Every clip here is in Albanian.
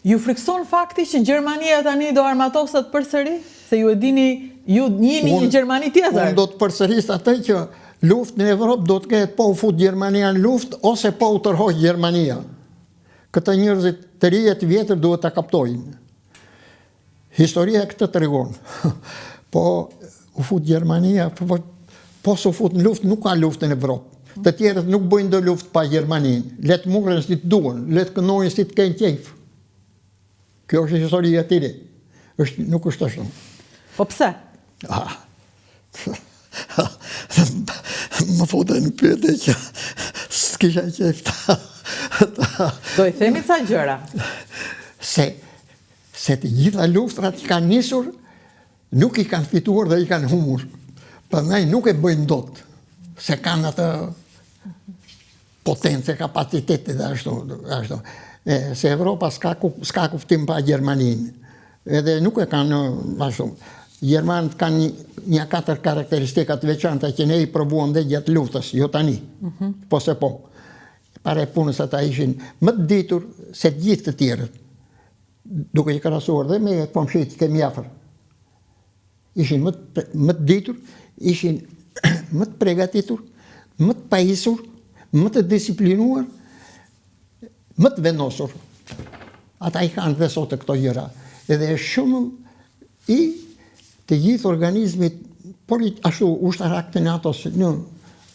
Ju frikson fakti që Gjermania tani do armatosat përsëri? Se ju e dini, ju njeni një Gjermani tjetër. Unë do të përsëris atë që luft në Evropë do të ketë po u fut Gjermania në luft, ose po u tërhoj Gjermania. Këtë njerëzit të rijet vjetër duhet të kaptojnë. Historia këtë të regon. Po u fut Gjermania, po s'u fut në luft, nuk ka luft në Evropë. Të tjerët nuk bëjnë do luft pa Gjermaninë. Letë murën si të duen, letë kënojnë si të kenë qejf. Kjo është historia të tiri. Nuk është ashtu. Po pse? Më fote në pyetje që s'kisha qejf ta. Do i themi ca gjëra. Se të gjitha luftrat që kanë nisur, nuk i kanë fituar dhe i kanë humur. Prandaj nuk e bëjnë dot, se kanë atë potencë, kapacitete dhe ashtu. Se Evropa s'ka kuftim pa Gjermaninë. Edhe nuk e kanë ashtu. Gjermanët kanë një 4 karakteristikat veçanta që ne i provuam dhe gjatë luftës, jo tani. Po se po. Pare punës ata ishin më të ditur se gjithë të tjerët. Duke i krahasuar dhe me komshit kemi afër. Ishin më të ditur, ishin më të përgatitur, më të pajisur, më të disiplinuar, më të vendosur. Ata i kanë dhe sot të këto gjëra. Edhe shumë i të gjithë organizmit, por ashtu ushtarak të NATO-s në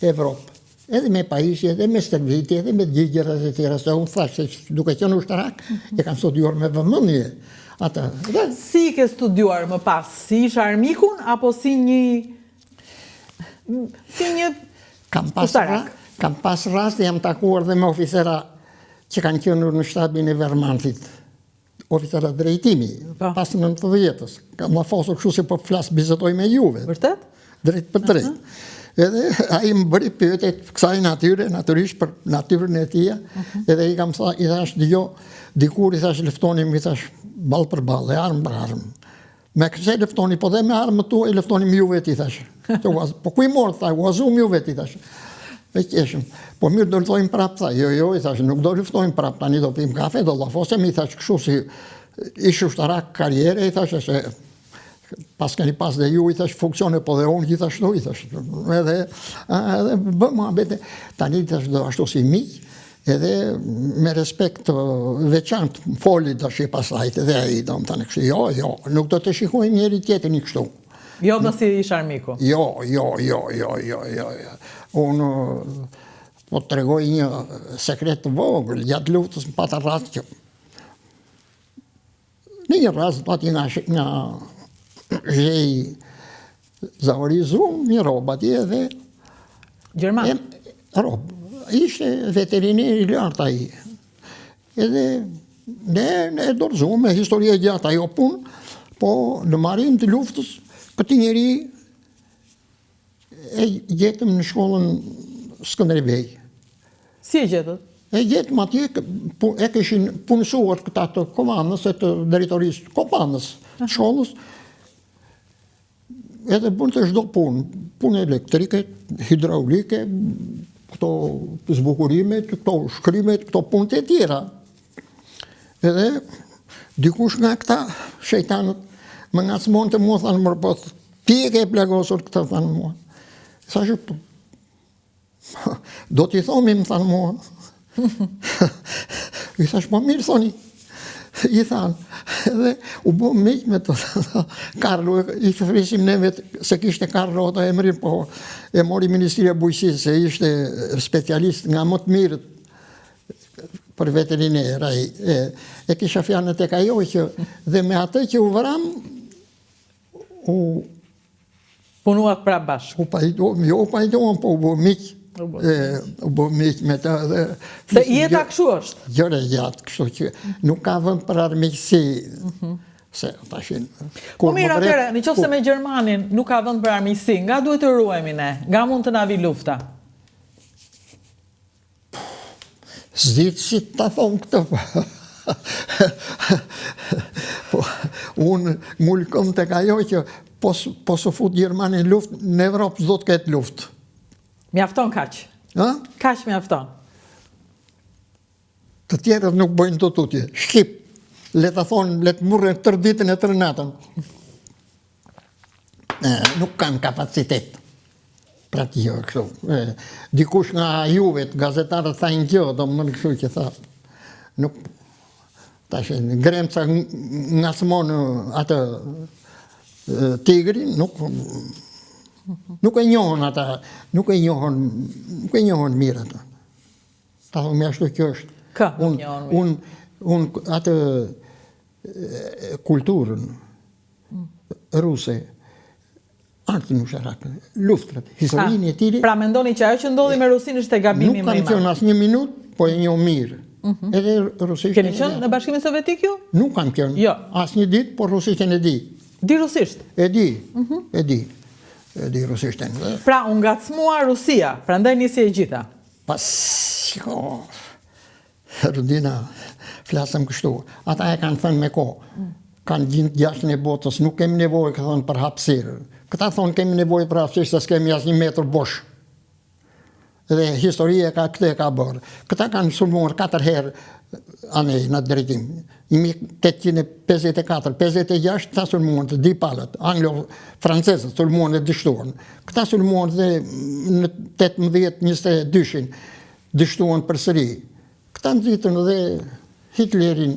Evropë. Edhe me pajisje, edhe me stërviti, edhe me gjërat e tjera. Se unë thashë që duke qenë ushtarak, e kam studiuar me vëmendje ata. Si ke studiuar më pas? Si isha armikun, apo si një ushtarak? Kam pas rast, jam takuar dhe me oficera që kanë qenë në shtabin e Wehrmachtit. Oficera drejtimi, pas 90 vjetës. Kam më fosur kështu se po flas bizetoj me juve. Vërtet? Drejt për drejt. Edhe a i më bëri pyetjet kësaj natyre, natyrisht për natyrën e tia, edhe i kam i thash, dikur i thash leftonim, i thash ball për ball, armë për armë. Me këse leftoni, po dhe me armë tu e leftonim ju vet, i thash. Po ku i morë, tha, u azum ju vet, i thash. E qeshëm. Po mirë do luftojmë prap, tha, jo, i thash, nuk do luftojmë prap, tani do pim kafe, do lafosem, i thash, kështu si ish ushtarak karriere, i thash, se pas keni pas dhe ju, i thash, funksione, po dhe unë gjithashtu, i thash, edhe bëmë abete, tani i thash, do ashtu si miq, edhe me respekt veçant, foli të shi pasajt, edhe a i do më tani kështu, jo, nuk do të shikojmë njeri tjetër një kështu. Jo, do si ish armiku? Jo. Unë po të tregoj një sekret të vogël, gjatë luftës më pata rast që në një rast pati nga zhej zavorizu një robë atje dhe Gjerman? Robë. Ishte veterineri lartë aji. Edhe ne dorëzu me historie gjatë ajo punë, po në marim të luftës këti njeri e gjetëm në shkollën Skënderbej. Si e gjetët? E gjetëm atje, e këshin punësuar këta të komandës e të drejtorisë komandës shkollës, edhe punë të çdo punë elektrike, hidraulike, këto zbukurimet, këto shkrimet, këto punët e tjera. Edhe dikush nga këta shejtanët më ngacmon të mua, thanë më rëpët, ti e ke plagosur këta, thanë mua. Sa që, do t'i thomi, më thanë mua. I thash, po mirë, thoni. I thanë, edhe u bo miq me të Karlo, i frisim neve se kishte Karlo ata emrin, po e mori Ministria Bujqësisë, se ishte specialist nga më të mirët për veteriner. E kisha fjalën tek ajo që dhe me atë që u vram, punuat pra bashkë. U pajtojnë, po u bo miq. U bo miq me të dhe... Se jeta kështu është? Gjëre gjatë, kështu që nuk ka vënd për armiqësi. Se, tashin... Po mirë atyre, në qoftë se me Gjermanin nuk ka vënd për armiqësi, nga duhet të ruajmi ne? Nga mund të na vi lufta? Zditë si të thonë këtë. Unë ngullkëm të ka jo që po së fut Gjermanin luft, në Evropë s'do të ketë luft. Mjafton kaq? Kaq mjafton? Të tjerët nuk bëjnë të tutje. Shqip. le të thonë, le të murre tërë ditën e tërë natën. Nuk kanë kapacitet. Pra kjo, kështu. Dikush nga Juvet, gazetarët thajnë kjo, do më në kështu që tha. Nuk, tash, Gremca nga smonë atë Tigrin, nuk e njohën ata, nuk e njohën mirë ata. Ta thonë, me ashtu kjo është. Ka, njohën mirë. Unë atë kulturën ruse, artë në sharakë, luftrat, historinë e tiri. Pra mendoni që ajo që ndodhi me Rusinë është e gabimi më i madh. Nuk kanë qenë asnjë minutë, po e njoh mirë. Edhe rusisht. Keni qenë në Bashkimin Sovjetik ju? Nuk kam qenë. Jo. Asnjë ditë, por rusishtën e di. Di rusisht? E di rusishtën. Pra u ngacmua Rusia, prandaj nisi e gjitha. Rudina, flasëm kështu. Ata e kanë thënë me kohë. Kanë gjindë gjashtë në botës, nuk kemi nevojë, ka thonë, për hapësirë. Këta thonë kemi nevojë për hapësirë, se s'kemi asnjë metër bosh. Dhe historia këtë e ka bërë. Këta kanë sulmuar 4 herë anej në drejtim. 1854, 56 ta sulmuan të di palët, anglo-francezët sulmuan dhe dështuan. Këta sulmuan dhe në 18-22 dështuan për sëri. Këta nxitën dhe Hitlerin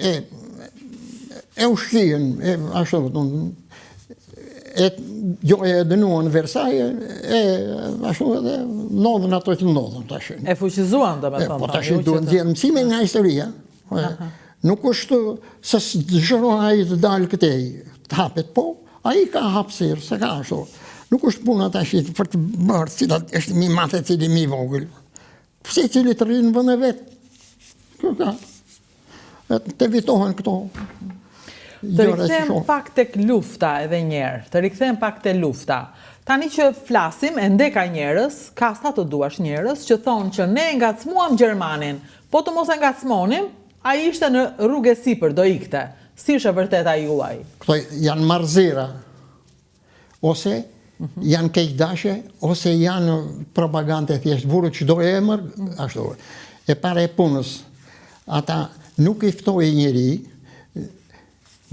e ushqien, ashtu e dënuan Versailles, ashtu edhe ndodhen ato që ndodhen tash. E fuqizuan, domethënë. Po tash duhet nxjerr mësime nga historia. Nuk është se dëshiron ai të dalë këtej, të hapet, po ai ka hapësirë, se ka ashtu. Nuk është puna tash për të bërë cilat është mi madh e cili mi vogël. Pse cili të rrinë në vend e vet. Kjo ka. Të evitohen këto. Të rikthejmë pak tek lufta edhe njerë, të rikthejmë pak te lufta. Tani që flasim, ende ka njerëz, ka sa të duash njerëz, që thonë që ne ngacmuam Gjermanin, po të mos e ngacmonim, a ishte në rrugë e sipër, do ikte. Si është e vërteta juaj? Këto janë marrëzira, ose janë keqdashe, ose janë propagandë thjesht, vuru çdo emër, ashtu. E para e punës, ata nuk i ftoi njeri,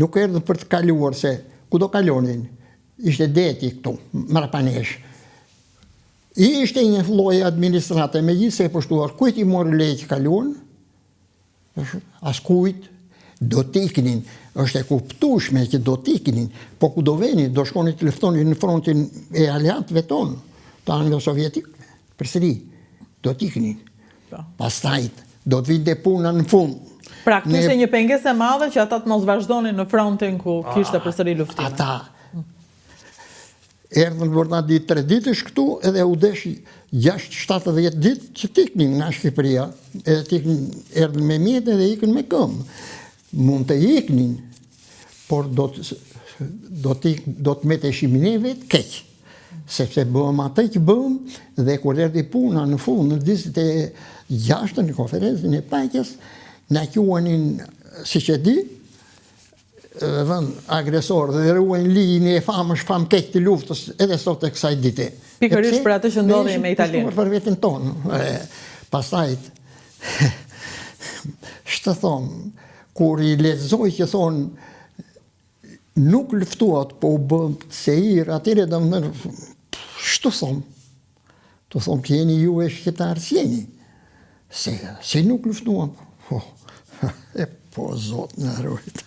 nuk erdhën për të kaluar, se ku do kalonin, ishte deti këtu, marapanesh. Ishte një lloj administrate, megjithëse e pushtuar, kujt i mori leje që kaluan, as kujt, do t'iknin, është e kuptueshme që do t'iknin, po ku do venin, do shkonin të luftonin në frontin e aleatëve tonë, të anglo-sovjetik, përsëri, do t'iknin. Pastaj do të vinte puna në fund. Pra këtë ishte një pengesë e madhe që ata të mos vazhdonin në frontin ku kishte përsëri luftime. Ata erdhën vërtet ditë 3 ditësh këtu, edhe u desh 6-70 ditë që t'iknin nga Shqipëria, edhe t'iknin, erdhën me mjetë edhe ikën me këmbë. Mund të iknin, por do të meteshin neve të keq. Sepse bëm atë që bëm, dhe kur erdhi puna në fund, në 26 në konferencën e paqes, na quanin, si që di, agresor dhe ruajnë ligjin e famësh fam keq të luftës edhe sot e kësaj dite. Pikërisht për atë që ndodhi me Italinë. Për veten tonë. Pastaj, shtë thonë, kur i lexoj që thonë, nuk luftuat, po u bën seir, atyre do më thënë, shtu thonë, të thonë që jeni ju e shqiptarë si jeni. Se nuk luftuan. Po, zot në rrujt.